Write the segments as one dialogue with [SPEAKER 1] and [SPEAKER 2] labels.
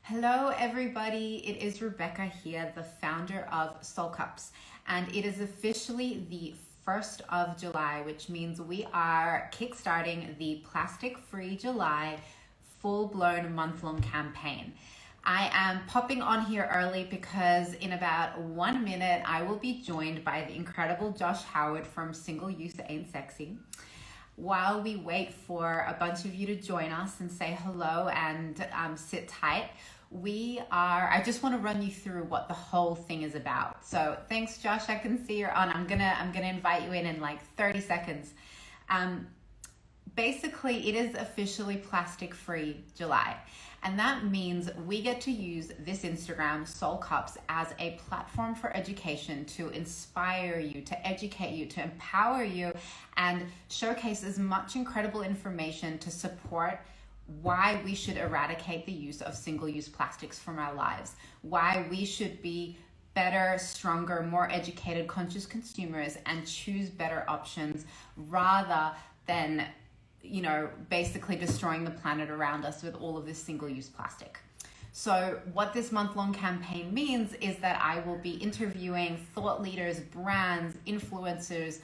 [SPEAKER 1] Hello, everybody. It is Rebecca here, the founder of Soul Cups, and it is officially the 1st of July, which means we are kickstarting the Plastic Free July full-blown month-long campaign. I am popping on here early because in about 1 minute I will be joined by the incredible Josh Howard from Single Use Ain't Sexy. While we wait for a bunch of you to join us and say hello and sit tight, I just want to run you through what the whole thing is about. So thanks, Josh. I can see you're on. I'm gonna invite you in like 30 seconds. Um, Basically, it is officially plastic free July. And that means we get to use this Instagram, Soul Cups, as a platform for education to inspire you, to educate you, to empower you, and showcase as much incredible information to support why we should eradicate the use of single-use plastics from our lives, why we should be better, stronger, more educated, conscious consumers and choose better options rather than basically destroying the planet around us with all of this single-use plastic. So what this month-long campaign means is that I will be interviewing thought leaders, brands, influencers,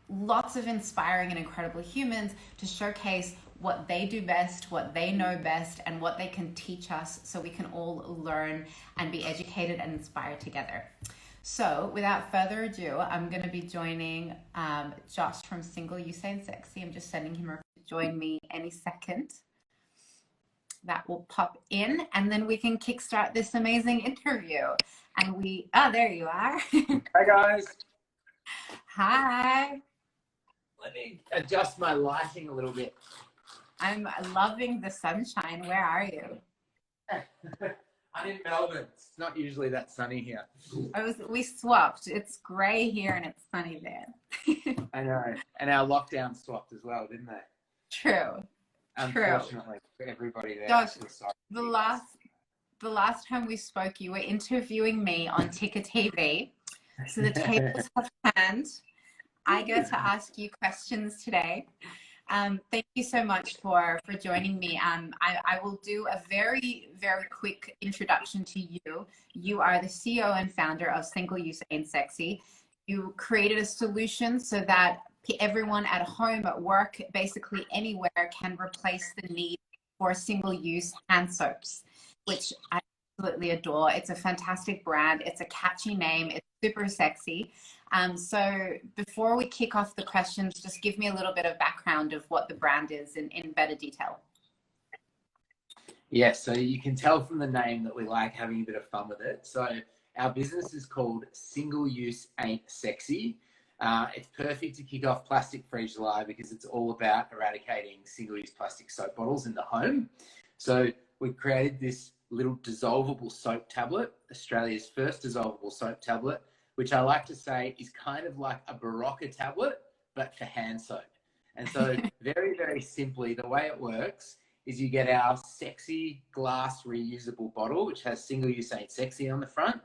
[SPEAKER 1] lots of inspiring and incredible humans to showcase what they do best, what they know best, and what they can teach us so we can all learn and be educated and inspired together. So without further ado, I'm going to be joining Josh from Single Use Ain't Sexy. I'm just sending him to join me any second. That will pop in and then we can kickstart this amazing interview. And there you are.
[SPEAKER 2] Hi guys.
[SPEAKER 1] Hi.
[SPEAKER 2] Let me adjust my lighting a little bit.
[SPEAKER 1] I'm loving the sunshine. Where are you?
[SPEAKER 2] I'm in Melbourne. It's not usually that sunny here.
[SPEAKER 1] We swapped. It's grey here and it's sunny there.
[SPEAKER 2] I know. And our lockdown swapped as well, didn't they?
[SPEAKER 1] True.
[SPEAKER 2] Unfortunately, for everybody there.
[SPEAKER 1] Josh, the last time we spoke, you were interviewing me on Ticker TV. So the tables have turned. I get to ask you questions today. Thank you so much for joining me. I will do a very, very quick introduction to you. You are the CEO and founder of Single Use Ain't Sexy. You created a solution so that everyone at home, at work, basically anywhere can replace the need for single-use hand soaps, which I absolutely adore. It's a fantastic brand. It's a catchy name. It's super sexy. So before we kick off the questions, just give me a little bit of background of what the brand is in better detail.
[SPEAKER 2] Yes, so you can tell from the name that we like having a bit of fun with it. So our business is called Single Use Ain't Sexy. It's perfect to kick off Plastic Free July because it's all about eradicating single-use plastic soap bottles in the home. So we've created this little dissolvable soap tablet, Australia's first dissolvable soap tablet, which I like to say is kind of like a Barocca tablet, but for hand soap. And so very, very simply, the way it works is you get our sexy glass reusable bottle, which has Single Use Ain't Sexy on the front.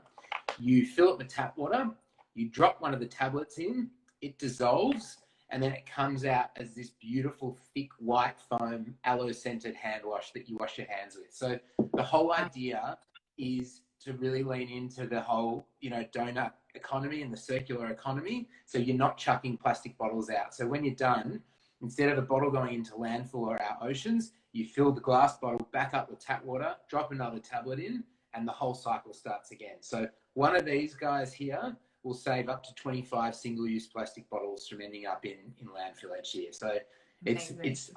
[SPEAKER 2] You fill it with tap water, you drop one of the tablets in, it dissolves, and then it comes out as this beautiful, thick, white foam, aloe-scented hand wash that you wash your hands with. So the whole idea is to really lean into the whole, donut economy and the circular economy. So you're not chucking plastic bottles out. So when you're done, instead of the bottle going into landfill or our oceans, you fill the glass bottle back up with tap water, drop another tablet in, and the whole cycle starts again. So one of these guys here will save up to 25 single-use plastic bottles from ending up in landfill each year. So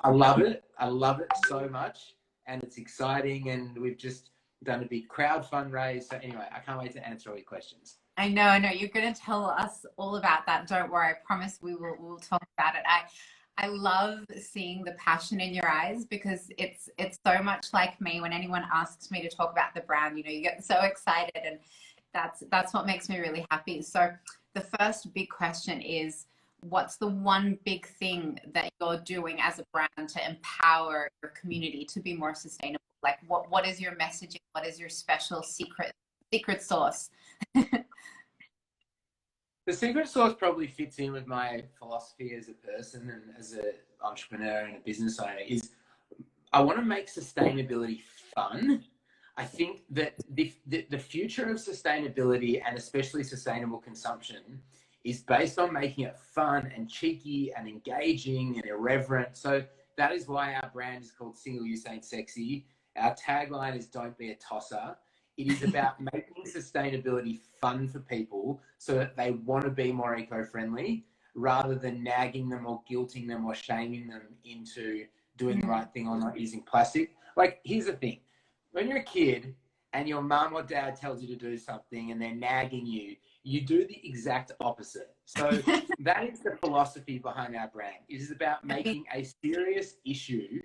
[SPEAKER 2] I love it. I love it so much, and it's exciting. And we've just done a big crowd fundraise. So anyway, I can't wait to answer all your questions.
[SPEAKER 1] I know. You're going to tell us all about that. Don't worry. I promise we'll talk about it. I love seeing the passion in your eyes because it's so much like me. When anyone asks me to talk about the brand, you get so excited, and that's what makes me really happy. So the first big question is, what's the one big thing that you're doing as a brand to empower your community to be more sustainable? Like what is your messaging? What is your special secret sauce?
[SPEAKER 2] The secret sauce probably fits in with my philosophy as a person and as an entrepreneur and a business owner is I want to make sustainability fun. I think that the future of sustainability and especially sustainable consumption is based on making it fun and cheeky and engaging and irreverent. So that is why our brand is called Single Use Ain't Sexy. Our tagline is Don't Be a Tosser. It is about making sustainability fun for people so that they want to be more eco-friendly rather than nagging them or guilting them or shaming them into doing the right thing or not using plastic. Like, here's the thing. When you're a kid and your mum or dad tells you to do something and they're nagging you, you do the exact opposite. So that is the philosophy behind our brand. It is about making a serious issue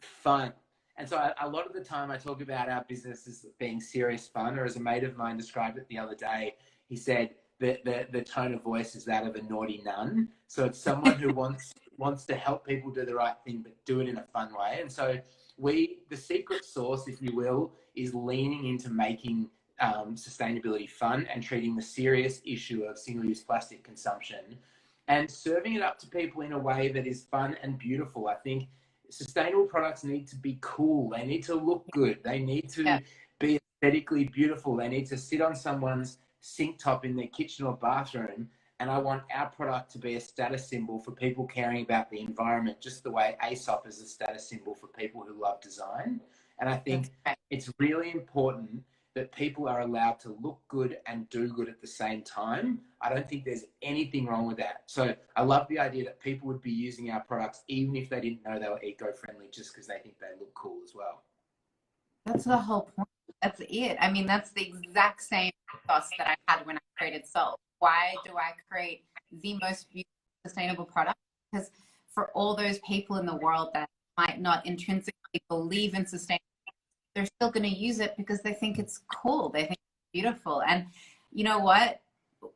[SPEAKER 2] fun. And so a lot of the time I talk about our business as being serious fun, or as a mate of mine described it the other day, he said that the tone of voice is that of a naughty nun. So it's someone who wants to help people do the right thing, but do it in a fun way. And so the secret sauce, if you will, is leaning into making sustainability fun and treating the serious issue of single-use plastic consumption and serving it up to people in a way that is fun and beautiful. I think sustainable products need to be cool. They need to look good. They need to be aesthetically beautiful. They need to sit on someone's sink top in their kitchen or bathroom. And I want our product to be a status symbol for people caring about the environment, just the way Aesop is a status symbol for people who love design. And I think it's really important that people are allowed to look good and do good at the same time. I don't think there's anything wrong with that. So I love the idea that people would be using our products even if they didn't know they were eco-friendly, just because they think they look cool as well.
[SPEAKER 1] That's the whole point. That's it. I mean, that's the exact same ethos that I had when I created Soul. Why do I create the most beautiful, sustainable product? Because for all those people in the world that might not intrinsically believe in sustainability, they're still going to use it because they think it's cool. They think it's beautiful. And you know what?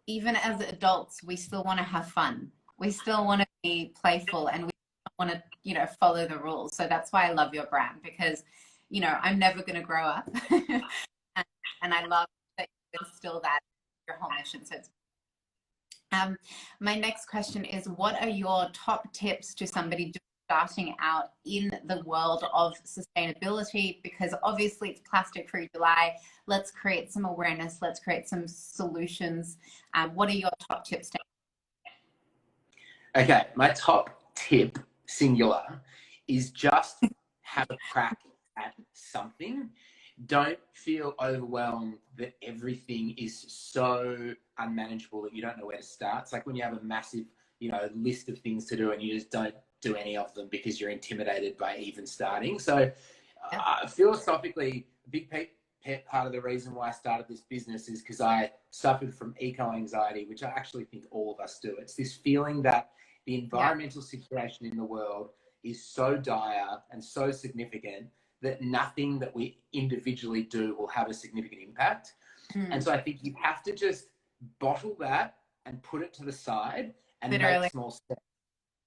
[SPEAKER 1] Even as adults, we still want to have fun. We still want to be playful, and we want to, follow the rules. So that's why I love your brand, because, I'm never going to grow up. and I love that you instill that in your whole mission. So it's my next question is, what are your top tips to somebody starting out in the world of sustainability? Because obviously it's Plastic Free July. Let's create some awareness. Let's create some solutions. What are your top tips?
[SPEAKER 2] Okay, my top tip, singular, is just have a crack at something. Don't feel overwhelmed that everything is so unmanageable that you don't know where to start. It's like when you have a massive, list of things to do and you just don't do any of them because you're intimidated by even starting. So philosophically, a big part of the reason why I started this business is because I suffered from eco-anxiety, which I actually think all of us do. It's this feeling that the environmental situation in the world is so dire and so significant that nothing that we individually do will have a significant impact. And so I think you have to just bottle that and put it to the side and make small steps.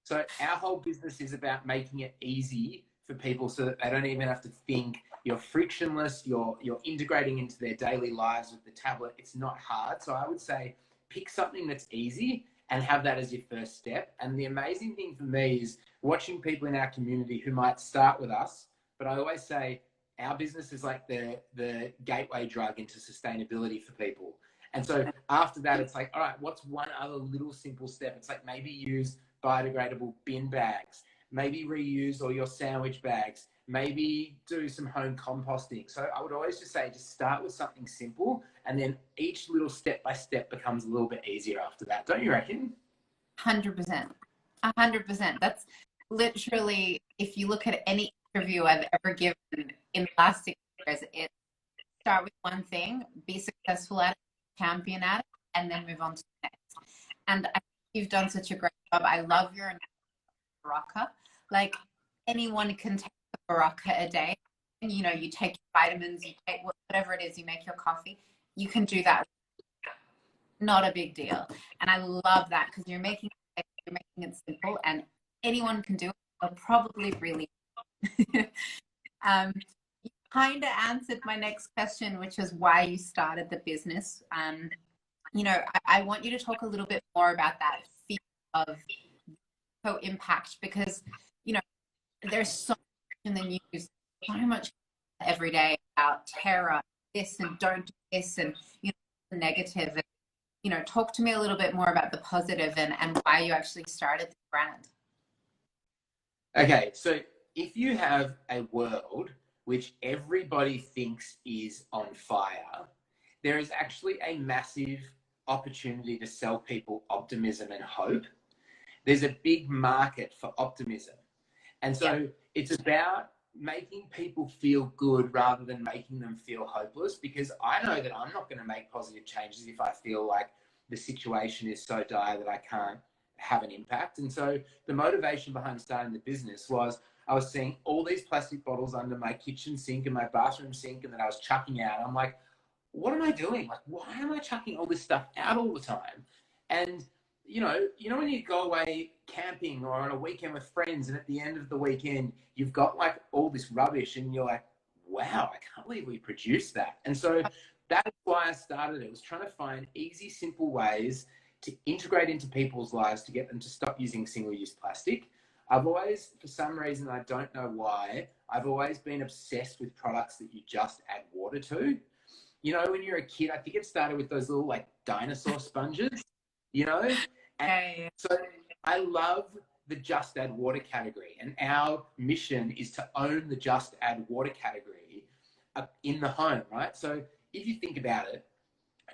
[SPEAKER 2] So our whole business is about making it easy for people so that they don't even have to think. You're frictionless, you're integrating into their daily lives with the tablet. It's not hard. So I would say pick something that's easy and have that as your first step. And the amazing thing for me is watching people in our community who might start with us, but I always say our business is like the gateway drug into sustainability for people. And so after that, it's like, all right, what's one other little simple step? It's like maybe use biodegradable bin bags, maybe reuse all your sandwich bags, maybe do some home composting. So I would always just say, just start with something simple, and then each little step by step becomes a little bit easier after that. Don't you reckon?
[SPEAKER 1] 100%. 100%. That's literally, if you look at any interview I've ever given in the last 6 years, it's start with one thing, be successful at it, champion at it, and then move on to the next. And I think you've done such a great job. I love your Baraka. Like, anyone can take a Baraka a day. And, you take your vitamins, you take whatever it is, you make your coffee. You can do that. Not a big deal. And I love that, because you're making it simple, and anyone can do it. They'll probably really. You kind of answered my next question, which is why you started the business. I want you to talk a little bit more about that fear of impact, because there's so much in the news, so much every day. about terror, this and don't do this, and the negative. And, talk to me a little bit more about the positive and why you actually started the brand.
[SPEAKER 2] Okay, so if you have a world which everybody thinks is on fire, there is actually a massive opportunity to sell people optimism and hope. There's a big market for optimism. And so it's about making people feel good rather than making them feel hopeless, because I know that I'm not going to make positive changes if I feel like the situation is so dire that I can't have an impact. And so the motivation behind starting the business was I was seeing all these plastic bottles under my kitchen sink and my bathroom sink, and that I was chucking out. I'm like, what am I doing? Like, why am I chucking all this stuff out all the time? And you know when you go away camping or on a weekend with friends, and at the end of the weekend you've got like all this rubbish, and you're like, wow, I can't believe we produced that. And so that's why I started it. Was trying to find easy, simple ways to integrate into people's lives to get them to stop using single-use plastic. I've always, for some reason, I don't know why, I've always been obsessed with products that you just add water to. When you're a kid, I think it started with those little like dinosaur sponges, And so I love the just add water category, and our mission is to own the just add water category in the home, right? So if you think about it,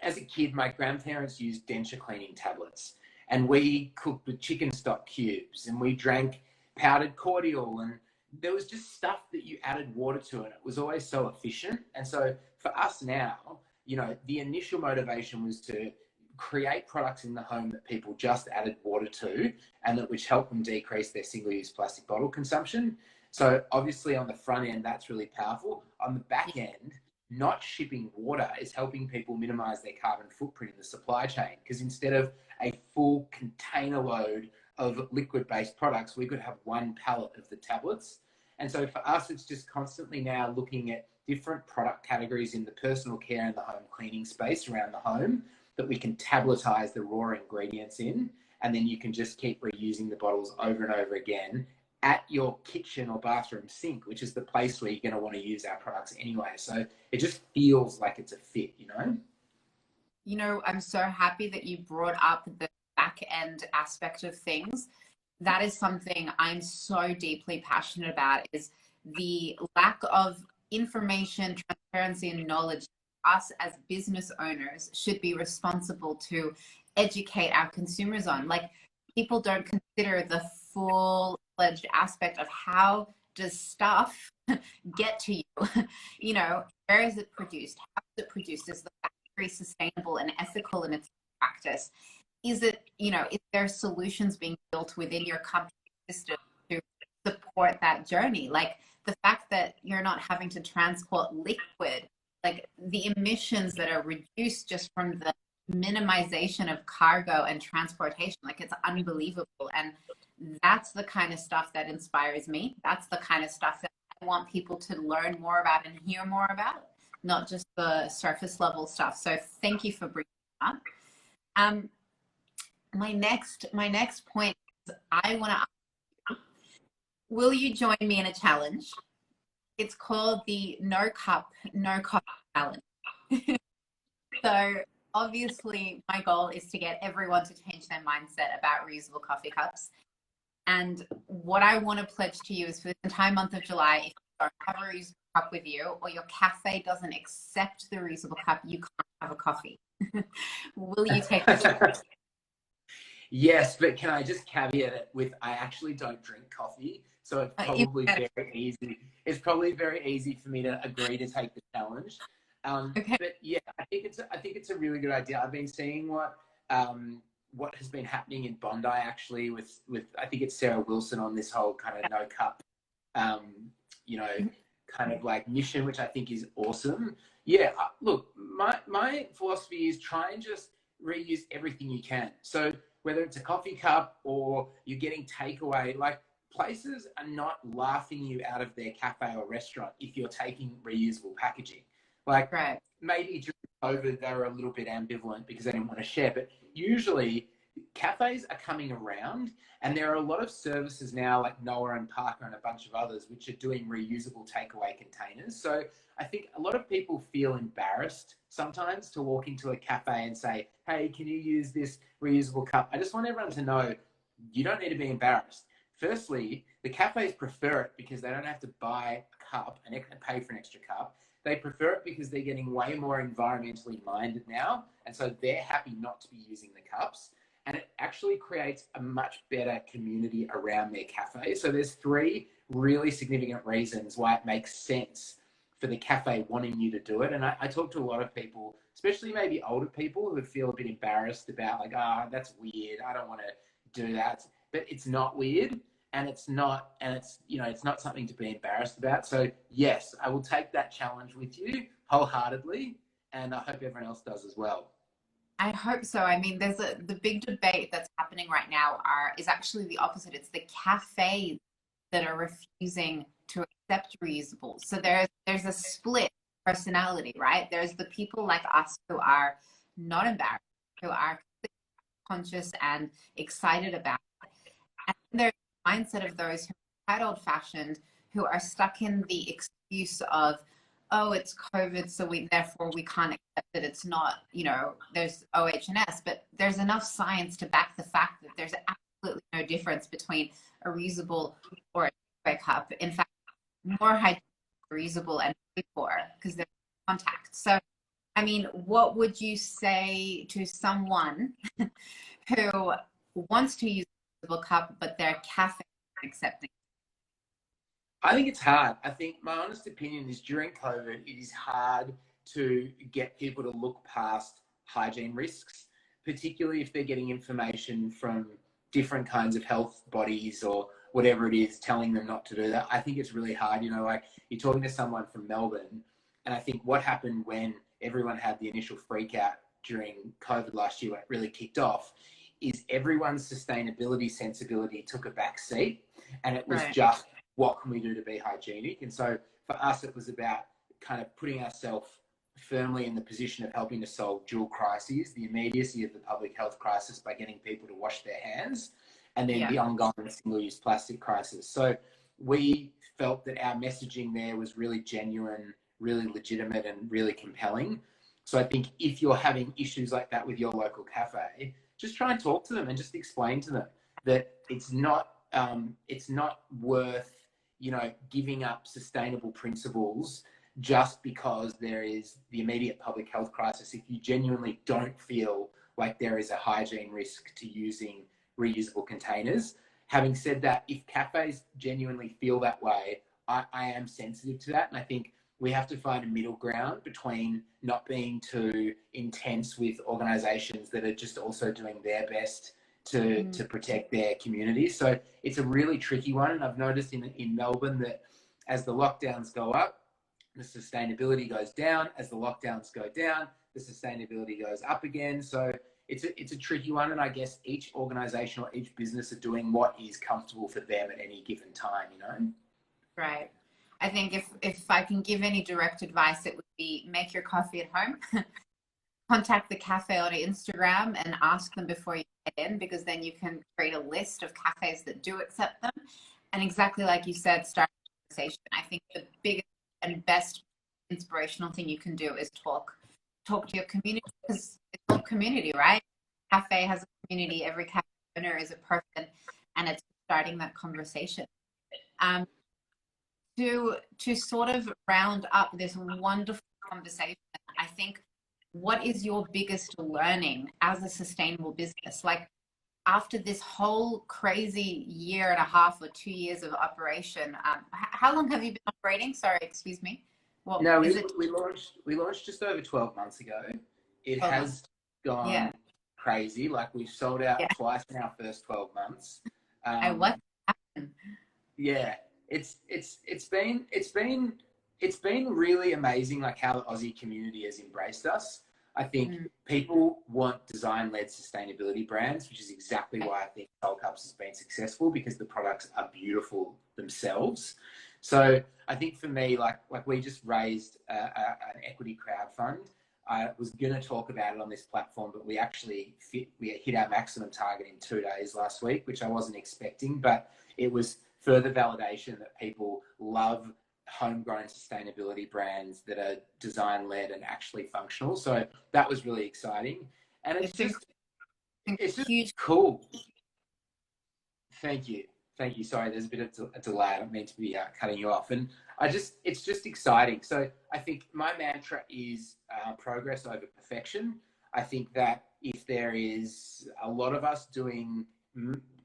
[SPEAKER 2] as a kid, my grandparents used denture cleaning tablets, and we cooked with chicken stock cubes, and we drank powdered cordial, and there was just stuff that you added water to, and it was always so efficient. And so for us now, the initial motivation was to create products in the home that people just added water to, and that which help them decrease their single-use plastic bottle consumption. So obviously on the front end, that's really powerful. On the back end, not shipping water is helping people minimize their carbon footprint in the supply chain, because instead of a full container load of liquid-based products, we could have one pallet of the tablets. And so for us, it's just constantly now looking at different product categories in the personal care and the home cleaning space around the home that we can tabletize the raw ingredients in, and then you can just keep reusing the bottles over and over again at your kitchen or bathroom sink, which is the place where you're going to want to use our products anyway. So it just feels like it's a fit,
[SPEAKER 1] I'm so happy that you brought up the back end aspect of things. That is something I'm so deeply passionate about, is the lack of information, transparency, and knowledge. Us as business owners should be responsible to educate our consumers on. Like, people don't consider the full-fledged aspect of how does stuff get to you. Where is it produced? How is it produced? Is the factory sustainable and ethical in its practice? Is it, is there solutions being built within your company system to support that journey? Like the fact that you're not having to transport liquid, like the emissions that are reduced just from the minimization of cargo and transportation, like it's unbelievable. And that's the kind of stuff that inspires me. That's the kind of stuff that I want people to learn more about and hear more about, not just the surface level stuff. So thank you for bringing that up. My next point is, I want to ask you, will you join me in a challenge? It's called the No Cup, No Coffee Challenge. So obviously my goal is to get everyone to change their mindset about reusable coffee cups. And what I want to pledge to you is, for the entire month of July, if you don't have a reusable cup with you, or your cafe doesn't accept the reusable cup, you can't have a coffee. Will you take it?
[SPEAKER 2] Yes, but can I just caveat it with, I actually don't drink coffee, so it's probably very easy. It's probably very easy for me to agree to take the challenge.
[SPEAKER 1] Okay.
[SPEAKER 2] But yeah, I think it's a really good idea. I've been seeing what has been happening in Bondi, actually, with I think it's Sarah Wilson on this whole kind of no cup, kind of like mission, which I think is awesome. Yeah, look, my philosophy is try and just reuse everything you can. So whether it's a coffee cup or you're getting takeaway, like, places are not laughing you out of their cafe or restaurant if you're taking reusable packaging. Like,
[SPEAKER 1] right.
[SPEAKER 2] Maybe during COVID they were a little bit ambivalent because they didn't want to share, but usually cafes are coming around, and there are a lot of services now like Noah and Parker and a bunch of others which are doing reusable takeaway containers. So I think a lot of people feel embarrassed sometimes to walk into a cafe and say, hey, can you use this reusable cup? I just want everyone to know you don't need to be embarrassed. Firstly, the cafes prefer it because they don't have to buy a cup and pay for an extra cup. They prefer it because they're getting way more environmentally minded now. And so they're happy not to be using the cups. And it actually creates a much better community around their cafe. So there's three really significant reasons why it makes sense for the cafe wanting you to do it. And I talk to a lot of people, especially maybe older people who would feel a bit embarrassed about like, that's weird. I don't want to do that. But it's not weird. And it's not something to be embarrassed about. So yes, I will take that challenge with you wholeheartedly. And I hope everyone else does as well.
[SPEAKER 1] I hope so. I mean, the big debate that's happening right now is actually the opposite. It's the cafes that are refusing to accept reusable. So there's a split personality, right? There's the people like us who are not embarrassed, who are conscious and excited about it. And there's the mindset of those who are quite old-fashioned, who are stuck in the excuse of, oh, it's COVID, so therefore we can't accept it. It's not, there's OH&S, but there's enough science to back the fact that there's absolutely no difference between a reusable or a takeaway cup. In fact, more hygienic, reusable, and paid for because there's contact. So, I mean, what would you say to someone who wants to use a reusable cup, but their cafe isn't accepting?
[SPEAKER 2] I think it's hard. I think my honest opinion is during COVID, it is hard to get people to look past hygiene risks, particularly if they're getting information from different kinds of health bodies or whatever it is telling them not to do that. I think it's really hard. Like you're talking to someone from Melbourne, and I think what happened when everyone had the initial freak out during COVID last year when it really kicked off is everyone's sustainability sensibility took a back seat, and it was just, what can we do to be hygienic? And so for us, it was about kind of putting ourselves firmly in the position of helping to solve dual crises, the immediacy of the public health crisis by getting people to wash their hands, and then the ongoing single-use plastic crisis. So we felt that our messaging there was really genuine, really legitimate, and really compelling. So I think if you're having issues like that with your local cafe, just try and talk to them and just explain to them that it's not worth giving up sustainable principles just because there is the immediate public health crisis. If you genuinely don't feel like there is a hygiene risk to using reusable containers. Having said that, if cafes genuinely feel that way, I am sensitive to that. And I think we have to find a middle ground between not being too intense with organizations that are just also doing their best to protect their communities. So it's a really tricky one. And I've noticed in Melbourne that as the lockdowns go up, the sustainability goes down. As the lockdowns go down, the sustainability goes up again. So it's a tricky one. And I guess each organization or each business are doing what is comfortable for them at any given time,
[SPEAKER 1] Right. I think if I can give any direct advice, it would be make your coffee at home. Contact the cafe on Instagram and ask them before you get in, because then you can create a list of cafes that do accept them. And exactly like you said, start a conversation. I think the biggest and best inspirational thing you can do is talk to your community, because it's all community, right? Cafe has a community. Every cafe owner is a person, and it's starting that conversation. To sort of round up this wonderful conversation, I think, what is your biggest learning as a sustainable business? Like after this whole crazy year and a half or 2 years of operation, how long have you been operating? Sorry, excuse me.
[SPEAKER 2] We launched just over 12 months ago. It has gone crazy. Like we've sold out twice in our first 12 months.
[SPEAKER 1] What happened?
[SPEAKER 2] Yeah, it's been really amazing, like how the Aussie community has embraced us. I think people want design-led sustainability brands, which is exactly why I think Soul Cups has been successful, because the products are beautiful themselves. So I think for me, like we just raised an equity crowd fund. I was going to talk about it on this platform, but we hit our maximum target in 2 days last week, which I wasn't expecting, but it was further validation that people love homegrown sustainability brands that are design-led and actually functional. So that was really exciting. And it's just
[SPEAKER 1] huge.
[SPEAKER 2] Cool. Thank you. Thank you. Sorry, there's a bit of a delay. I don't mean to be cutting you off. And it's just exciting. So I think my mantra is progress over perfection. I think that if there is a lot of us doing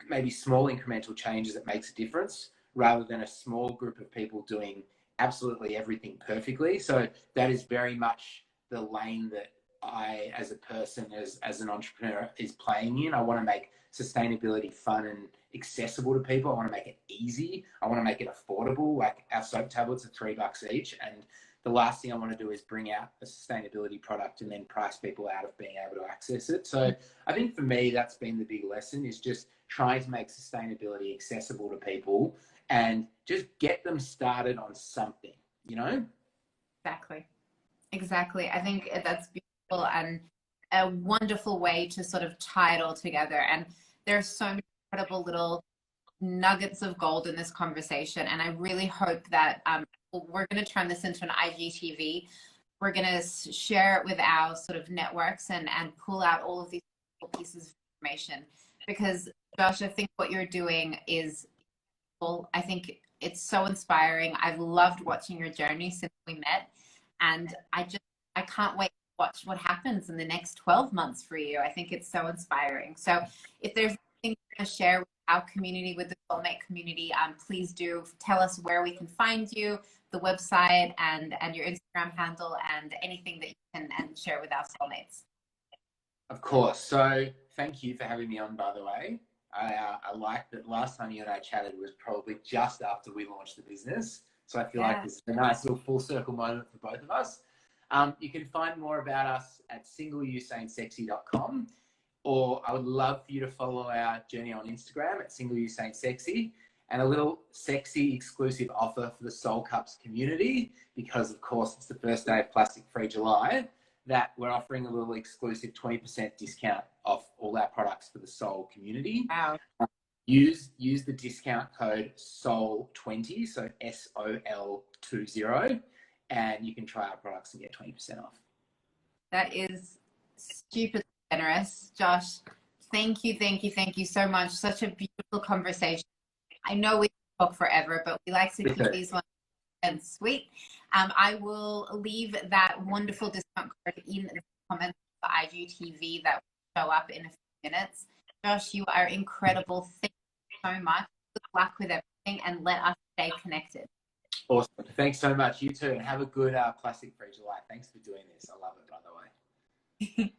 [SPEAKER 2] maybe small incremental changes that makes a difference, rather than a small group of people doing absolutely everything perfectly. So that is very much the lane that I, as a person, as an entrepreneur, is playing in. I want to make sustainability fun and accessible to people. I want to make it easy. I want to make it affordable. Like our soap tablets are $3 each. And the last thing I want to do is bring out a sustainability product and then price people out of being able to access it. So I think for me, that's been the big lesson, is just trying to make sustainability accessible to people and just get them started on something, you know?
[SPEAKER 1] Exactly. I think that's beautiful and a wonderful way to sort of tie it all together. And there are so many incredible little nuggets of gold in this conversation. And I really hope that we're going to turn this into an IGTV. We're going to share it with our sort of networks and pull out all of these pieces of information. Because, Josh, I think what you're doing is, I think it's so inspiring. I've loved watching your journey since we met. And I can't wait to watch what happens in the next 12 months for you. I think it's so inspiring. So if there's anything to share with our community, with the soulmate community, please do tell us where we can find you, the website and your Instagram handle, and anything that you can and share with our soulmates.
[SPEAKER 2] Of course. So thank you for having me on, by the way. I like that last time you and I chatted was probably just after we launched the business. So I feel like this is a nice little full circle moment for both of us. You can find more about us at singleuseainsexy.com, or I would love for you to follow our journey on Instagram at singleuseainsexy, and a little sexy exclusive offer for the Soul Cups community, because of course it's the first day of Plastic Free July, that we're offering a little exclusive 20% discount off all our products for the Soul community.
[SPEAKER 1] Wow.
[SPEAKER 2] Use the discount code SOUL20, so SOL20, and you can try our products and get 20% off.
[SPEAKER 1] That is stupidly generous. Josh, thank you so much. Such a beautiful conversation. I know we talk forever, but we like to keep these ones and sweet. I will leave that wonderful discount code in the comments for IGTV that will show up in a few minutes. Josh, you are incredible. Thank you so much. Good luck with everything, and let us stay connected.
[SPEAKER 2] Awesome. Thanks so much. You too. And have a good Plastic Free July. Thanks for doing this. I love it, by the way.